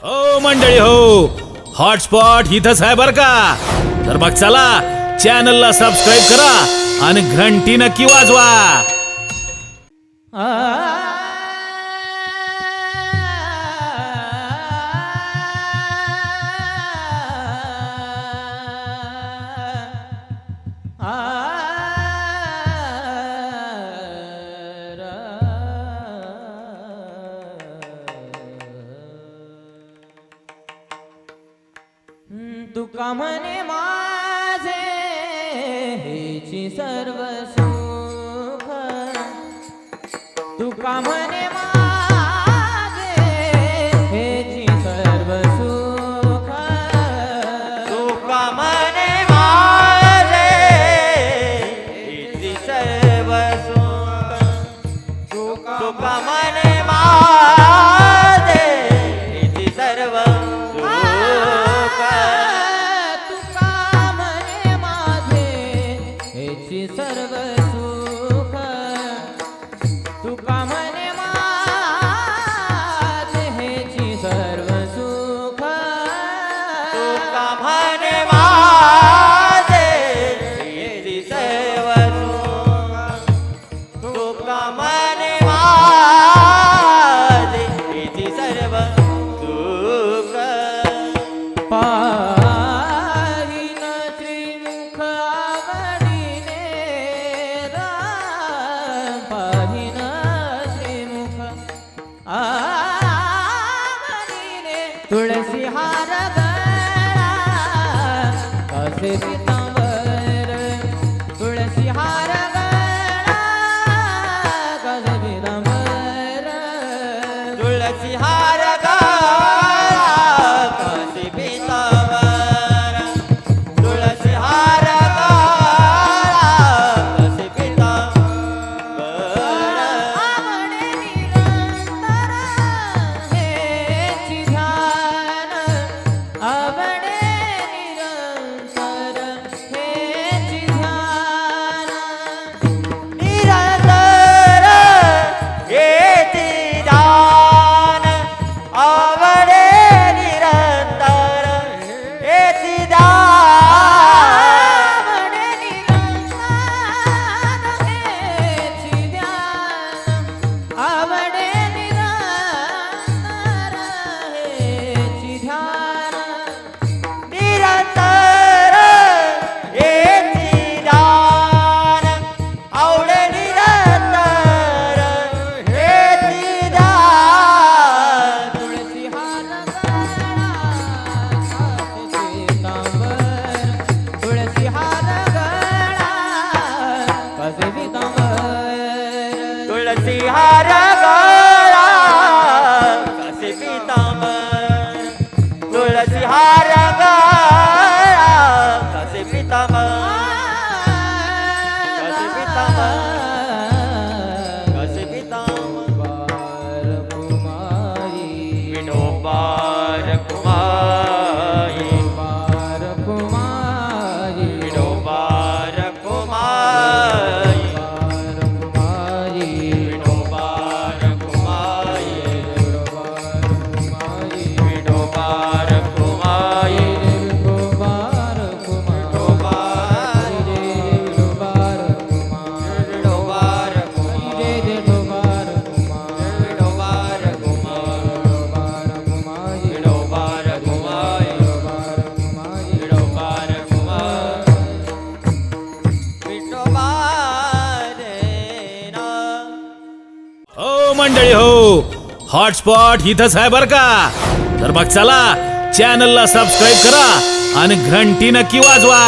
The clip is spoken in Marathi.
हो मंडळी हो, हॉटस्पॉट इथंच आहे बर का. तर मग चला चॅनलला सबस्क्राईब करा आणि घंटी नक्की वाजवा. तुका म्हणे माझे हेची सर्व सुख, तुका म्हणे माझे हेची सर्व सुख, तुका म्हणे माझे हेची सर्व सुख, तुका म्हणे माझे हेची सर्व सुख, तुका म्हणे माझे हेची सर्व सुख, तुका म्हणे माझे हेची सर्व सुख, तुका म्हणे माझे हेची सर्व सुख, तुका म्हणे माझे हेची सर्व सुख. पाहिन त्रिमुख आवडीने राम, पाहिन त्रिमुख आवडीने, तुळसी हार गळा कसे पितांबर, तुळसी हार गळा कसे पितांबर, तुळसी हार गळा कसे पितांबर, तुळसी हार गळा कसे पितांबर. आवडे निरंतर हेची ध्यान, आवडे निरंतर हेची ध्यान, निरंतर येती दान, आवडे निरंतर येती दान, आवडे निरंतर हेची ध्यान, आवडे निरंतर हेची ध्यान, निरंतर येती दान, आवडे निरंतर येती दान. तुळसी हार गळा कसे पितांबर, तुळसी हार गळा कसे पितांबर, तुळसी हार गळा कसे पितांबर, तुळसी हार गळा कसे पितांबर, कसे पितांबर, कसे पितांबर. कुमारी विठोबार कुमारी, बार कुमारी, विठोबार कुमारी, बार कुमारी, विठोबार कुमारी, कुमारी, विठोबार कुमारी, कुमार कुमारी, कुमार कुमारी, विठोबार कुमारी, कुमार विठोबार कुमारी, विठोबार कुमारी, विठोबार कुमारी, विठोबार ना. हो मंडळी हो, हॉटस्पॉट इथंच आहे बर का. तर मग चला चॅनलला सबस्क्राईब करा आणि घंटी नक्की वाजवा.